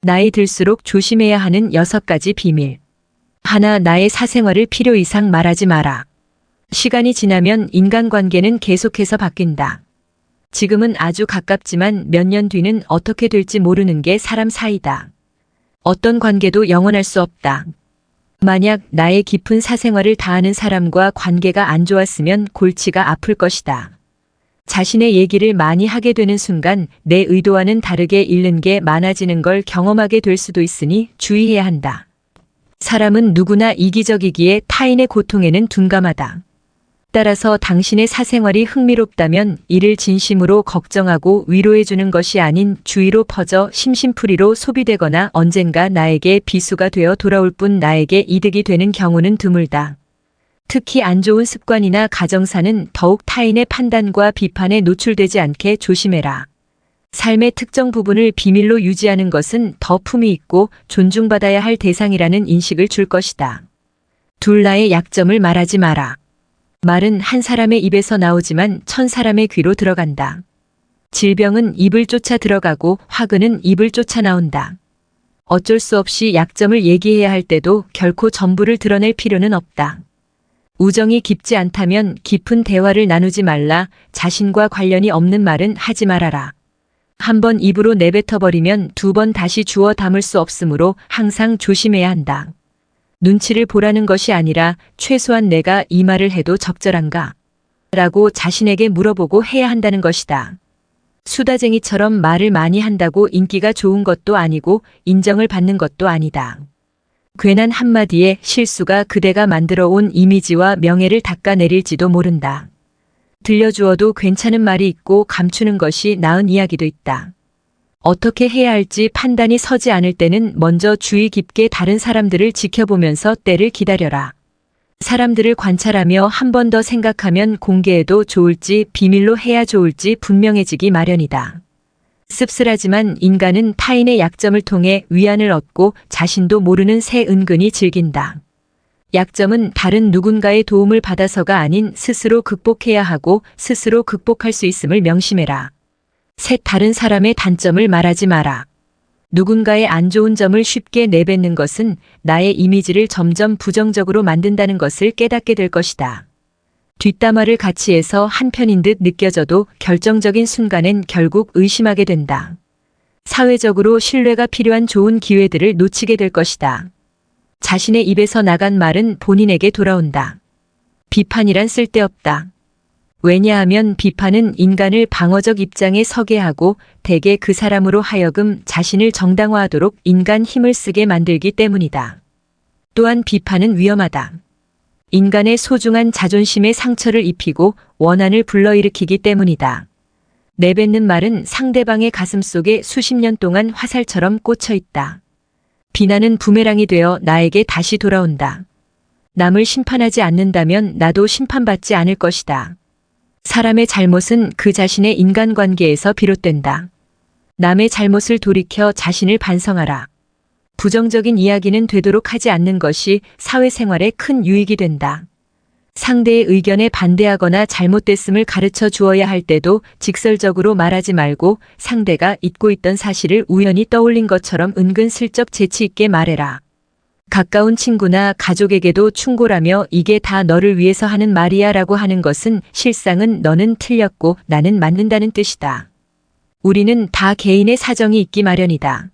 나이 들수록 조심해야 하는 6가지 비밀. 하나, 나의 사생활을 필요 이상 말하지 마라. 시간이 지나면 인간관계는 계속해서 바뀐다. 지금은 아주 가깝지만 몇 년 뒤는 어떻게 될지 모르는 게 사람 사이다. 어떤 관계도 영원할 수 없다. 만약 나의 깊은 사생활을 다 아는 사람과 관계가 안 좋았으면 골치가 아플 것이다. 자신의 얘기를 많이 하게 되는 순간 내 의도와는 다르게 잃는 게 많아지는 걸 경험하게 될 수도 있으니 주의해야 한다. 사람은 누구나 이기적이기에 타인의 고통에는 둔감하다. 따라서 당신의 사생활이 흥미롭다면 이를 진심으로 걱정하고 위로해주는 것이 아닌 주위로 퍼져 심심풀이로 소비되거나 언젠가 나에게 비수가 되어 돌아올 뿐 나에게 이득이 되는 경우는 드물다. 특히 안 좋은 습관이나 가정사는 더욱 타인의 판단과 비판에 노출되지 않게 조심해라. 삶의 특정 부분을 비밀로 유지하는 것은 더 품위 있고 존중받아야 할 대상이라는 인식을 줄 것이다. 둘, 나의 약점을 말하지 마라. 말은 한 사람의 입에서 나오지만 1000사람의 귀로 들어간다. 질병은 입을 쫓아 들어가고 화근은 입을 쫓아 나온다. 어쩔 수 없이 약점을 얘기해야 할 때도 결코 전부를 드러낼 필요는 없다. 우정이 깊지 않다면 깊은 대화를 나누지 말라. 자신과 관련이 없는 말은 하지 말아라. 한 번 입으로 내뱉어버리면 2번 다시 주워 담을 수 없으므로 항상 조심해야 한다. 눈치를 보라는 것이 아니라 최소한 내가 이 말을 해도 적절한가? 라고 자신에게 물어보고 해야 한다는 것이다. 수다쟁이처럼 말을 많이 한다고 인기가 좋은 것도 아니고 인정을 받는 것도 아니다. 괜한 한마디에 실수가 그대가 만들어 온 이미지와 명예를 닦아내릴지도 모른다. 들려주어도 괜찮은 말이 있고 감추는 것이 나은 이야기도 있다. 어떻게 해야 할지 판단이 서지 않을 때는 먼저 주의 깊게 다른 사람들을 지켜보면서 때를 기다려라. 사람들을 관찰하며 한 번 더 생각하면 공개해도 좋을지 비밀로 해야 좋을지 분명해지기 마련이다. 씁쓸하지만 인간은 타인의 약점을 통해 위안을 얻고 자신도 모르는 새 은근히 즐긴다. 약점은 다른 누군가의 도움을 받아서가 아닌 스스로 극복해야 하고 스스로 극복할 수 있음을 명심해라. 셋, 다른 사람의 단점을 말하지 마라. 누군가의 안 좋은 점을 쉽게 내뱉는 것은 나의 이미지를 점점 부정적으로 만든다는 것을 깨닫게 될 것이다. 뒷담화를 같이 해서 한편인 듯 느껴져도 결정적인 순간엔 결국 의심하게 된다. 사회적으로 신뢰가 필요한 좋은 기회들을 놓치게 될 것이다. 자신의 입에서 나간 말은 본인에게 돌아온다. 비판이란 쓸데없다. 왜냐하면 비판은 인간을 방어적 입장에 서게 하고 대개 그 사람으로 하여금 자신을 정당화하도록 인간 힘을 쓰게 만들기 때문이다. 또한 비판은 위험하다. 인간의 소중한 자존심에 상처를 입히고 원한을 불러일으키기 때문이다. 내뱉는 말은 상대방의 가슴 속에 수십 년 동안 화살처럼 꽂혀 있다. 비난은 부메랑이 되어 나에게 다시 돌아온다. 남을 심판하지 않는다면 나도 심판받지 않을 것이다. 사람의 잘못은 그 자신의 인간관계에서 비롯된다. 남의 잘못을 돌이켜 자신을 반성하라. 부정적인 이야기는 되도록 하지 않는 것이 사회생활에 큰 유익이 된다. 상대의 의견에 반대하거나 잘못됐음을 가르쳐 주어야 할 때도 직설적으로 말하지 말고 상대가 잊고 있던 사실을 우연히 떠올린 것처럼 은근슬쩍 재치 있게 말해라. 가까운 친구나 가족에게도 충고라며 이게 다 너를 위해서 하는 말이야 라고 하는 것은 실상은 너는 틀렸고 나는 맞는다는 뜻이다. 우리는 다 개인의 사정이 있기 마련이다.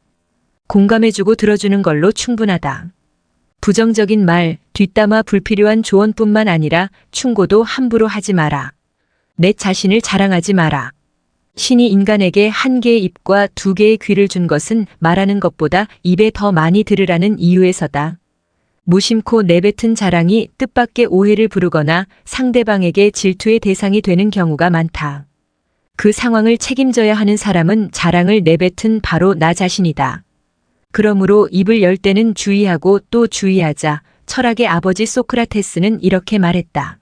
공감해주고 들어주는 걸로 충분하다. 부정적인 말, 뒷담화 불필요한 조언뿐만 아니라 충고도 함부로 하지 마라. 내 자신을 자랑하지 마라. 신이 인간에게 1개의 입과 2개의 귀를 준 것은 말하는 것보다 입에 더 많이 들으라는 이유에서다. 무심코 내뱉은 자랑이 뜻밖의 오해를 부르거나 상대방에게 질투의 대상이 되는 경우가 많다. 그 상황을 책임져야 하는 사람은 자랑을 내뱉은 바로 나 자신이다. 그러므로 입을 열 때는 주의하고 또 주의하자. 철학의 아버지 소크라테스는 이렇게 말했다.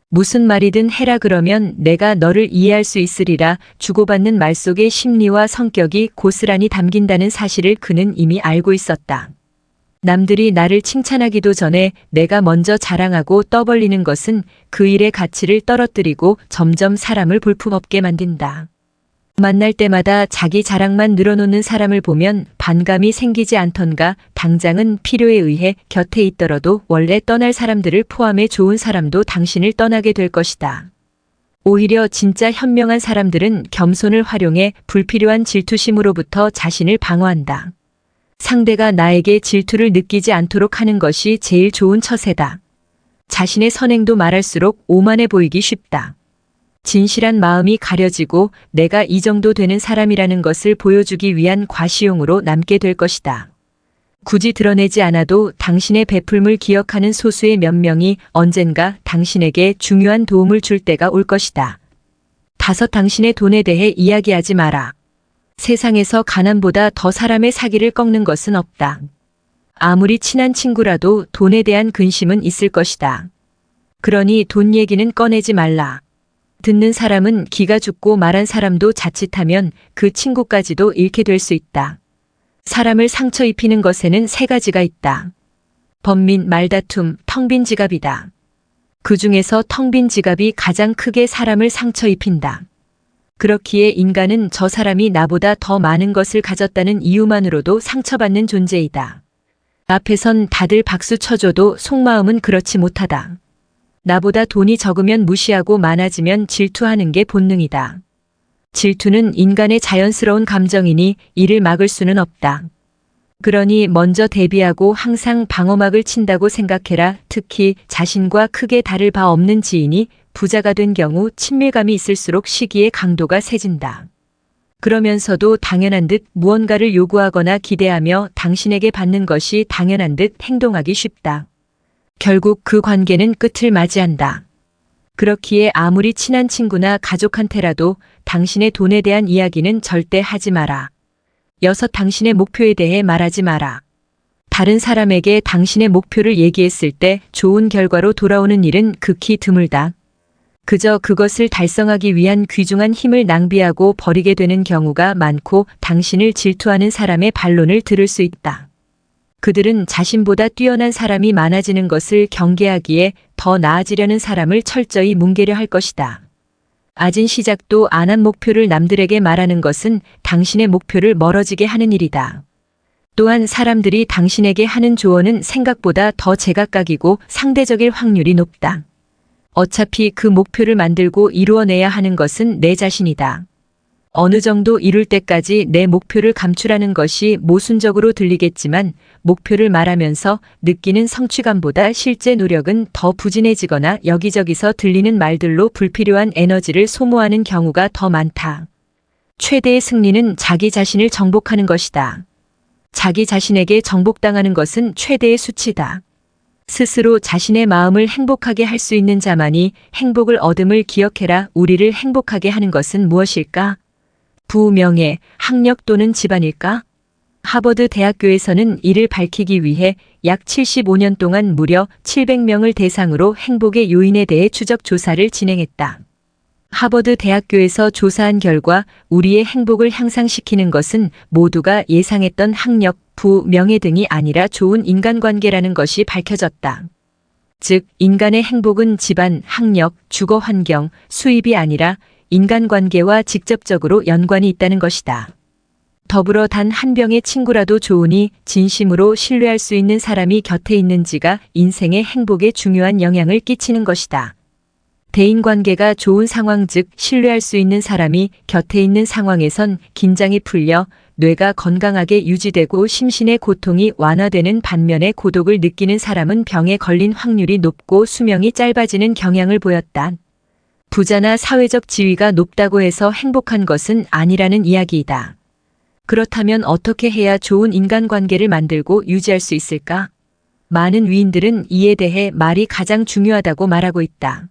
무슨 말이든 해라 그러면 내가 너를 이해할 수 있으리라. 주고받는 말 속의 심리와 성격이 고스란히 담긴다는 사실을 그는 이미 알고 있었다. 남들이 나를 칭찬하기도 전에 내가 먼저 자랑하고 떠벌리는 것은 그 일의 가치를 떨어뜨리고 점점 사람을 볼품없게 만든다. 만날 때마다 자기 자랑만 늘어놓는 사람을 보면 반감이 생기지 않던가. 당장은 필요에 의해 곁에 있더라도 원래 떠날 사람들을 포함해 좋은 사람도 당신을 떠나게 될 것이다. 오히려 진짜 현명한 사람들은 겸손을 활용해 불필요한 질투심으로부터 자신을 방어한다. 상대가 나에게 질투를 느끼지 않도록 하는 것이 제일 좋은 처세다. 자신의 선행도 말할수록 오만해 보이기 쉽다. 진실한 마음이 가려지고 내가 이 정도 되는 사람이라는 것을 보여주기 위한 과시용으로 남게 될 것이다. 굳이 드러내지 않아도 당신의 베풀물 기억하는 소수의 몇 명이 언젠가 당신에게 중요한 도움을 줄 때가 올 것이다. 5. 당신의 돈에 대해 이야기하지 마라. 세상에서 가난보다 더 사람의 사기를 꺾는 것은 없다. 아무리 친한 친구라도 돈에 대한 근심은 있을 것이다. 그러니 돈 얘기는 꺼내지 말라. 듣는 사람은 기가 죽고 말한 사람도 자칫하면 그 친구까지도 잃게 될 수 있다. 사람을 상처 입히는 것에는 3가지가 있다. 번민, 말다툼, 텅 빈 지갑이다. 그 중에서 텅 빈 지갑이 가장 크게 사람을 상처 입힌다. 그렇기에 인간은 저 사람이 나보다 더 많은 것을 가졌다는 이유만으로도 상처받는 존재이다. 앞에선 다들 박수 쳐줘도 속마음은 그렇지 못하다. 나보다 돈이 적으면 무시하고 많아지면 질투하는 게 본능이다. 질투는 인간의 자연스러운 감정이니 이를 막을 수는 없다. 그러니 먼저 대비하고 항상 방어막을 친다고 생각해라. 특히 자신과 크게 다를 바 없는 지인이 부자가 된 경우 친밀감이 있을수록 시기의 강도가 세진다. 그러면서도 당연한 듯 무언가를 요구하거나 기대하며 당신에게 받는 것이 당연한 듯 행동하기 쉽다. 결국 그 관계는 끝을 맞이한다. 그렇기에 아무리 친한 친구나 가족한테라도 당신의 돈에 대한 이야기는 절대 하지 마라. 6. 당신의 목표에 대해 말하지 마라. 다른 사람에게 당신의 목표를 얘기했을 때 좋은 결과로 돌아오는 일은 극히 드물다. 그저 그것을 달성하기 위한 귀중한 힘을 낭비하고 버리게 되는 경우가 많고 당신을 질투하는 사람의 반론을 들을 수 있다. 그들은 자신보다 뛰어난 사람이 많아지는 것을 경계하기에 더 나아지려는 사람을 철저히 뭉개려 할 것이다. 아진 시작도 안 한 목표를 남들에게 말하는 것은 당신의 목표를 멀어지게 하는 일이다. 또한 사람들이 당신에게 하는 조언은 생각보다 더 제각각이고 상대적일 확률이 높다. 어차피 그 목표를 만들고 이루어내야 하는 것은 내 자신이다. 어느 정도 이룰 때까지 내 목표를 감추라는 것이 모순적으로 들리겠지만 목표를 말하면서 느끼는 성취감보다 실제 노력은 더 부진해지거나 여기저기서 들리는 말들로 불필요한 에너지를 소모하는 경우가 더 많다. 최대의 승리는 자기 자신을 정복하는 것이다. 자기 자신에게 정복당하는 것은 최대의 수치다. 스스로 자신의 마음을 행복하게 할 수 있는 자만이 행복을 얻음을 기억해라. 우리를 행복하게 하는 것은 무엇일까? 부, 명예, 학력 또는 집안일까? 하버드 대학교에서는 이를 밝히기 위해 약 75년 동안 무려 700명을 대상으로 행복의 요인에 대해 추적 조사를 진행했다. 하버드 대학교에서 조사한 결과 우리의 행복을 향상시키는 것은 모두가 예상했던 학력, 부, 명예 등이 아니라 좋은 인간관계라는 것이 밝혀졌다. 즉, 인간의 행복은 집안, 학력, 주거 환경, 수입이 아니라 인간관계와 직접적으로 연관이 있다는 것이다. 더불어 단 한 병의 친구라도 좋으니 진심으로 신뢰할 수 있는 사람이 곁에 있는지가 인생의 행복에 중요한 영향을 끼치는 것이다. 대인관계가 좋은 상황, 즉 신뢰할 수 있는 사람이 곁에 있는 상황에선 긴장이 풀려 뇌가 건강하게 유지되고 심신의 고통이 완화되는 반면에 고독을 느끼는 사람은 병에 걸린 확률이 높고 수명이 짧아지는 경향을 보였다. 부자나 사회적 지위가 높다고 해서 행복한 것은 아니라는 이야기이다. 그렇다면 어떻게 해야 좋은 인간관계를 만들고 유지할 수 있을까? 많은 위인들은 이에 대해 말이 가장 중요하다고 말하고 있다.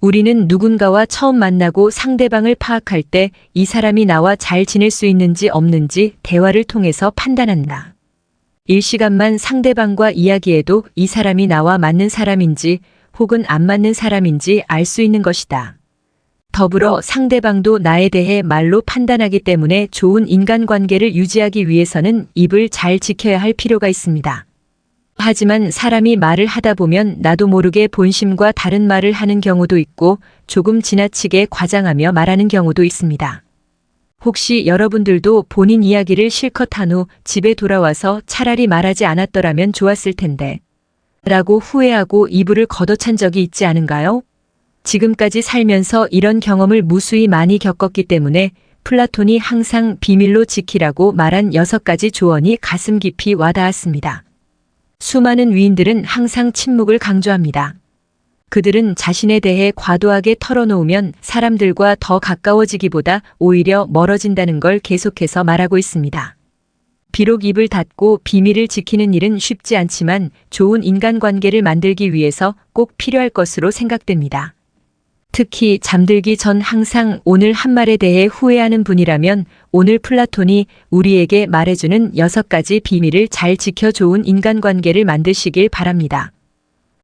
우리는 누군가와 처음 만나고 상대방을 파악할 때 이 사람이 나와 잘 지낼 수 있는지 없는지 대화를 통해서 판단한다. 일시간만 상대방과 이야기해도 이 사람이 나와 맞는 사람인지 혹은 안 맞는 사람인지 알 수 있는 것이다. 더불어 상대방도 나에 대해 말로 판단하기 때문에 좋은 인간관계를 유지하기 위해서는 입을 잘 지켜야 할 필요가 있습니다. 하지만 사람이 말을 하다 보면 나도 모르게 본심과 다른 말을 하는 경우도 있고 조금 지나치게 과장하며 말하는 경우도 있습니다. 혹시 여러분들도 본인 이야기를 실컷 한 후 집에 돌아와서 차라리 말하지 않았더라면 좋았을 텐데 라고 후회하고 이불을 걷어찬 적이 있지 않은가요? 지금까지 살면서 이런 경험을 무수히 많이 겪었기 때문에 플라톤이 항상 비밀로 지키라고 말한 6가지 조언이 가슴 깊이 와닿았습니다. 수많은 위인들은 항상 침묵을 강조합니다. 그들은 자신에 대해 과도하게 털어놓으면 사람들과 더 가까워지기보다 오히려 멀어진다는 걸 계속해서 말하고 있습니다. 비록 입을 닫고 비밀을 지키는 일은 쉽지 않지만 좋은 인간관계를 만들기 위해서 꼭 필요할 것으로 생각됩니다. 특히 잠들기 전 항상 오늘 한 말에 대해 후회하는 분이라면 오늘 플라톤이 우리에게 말해주는 6가지 비밀을 잘 지켜 좋은 인간관계를 만드시길 바랍니다.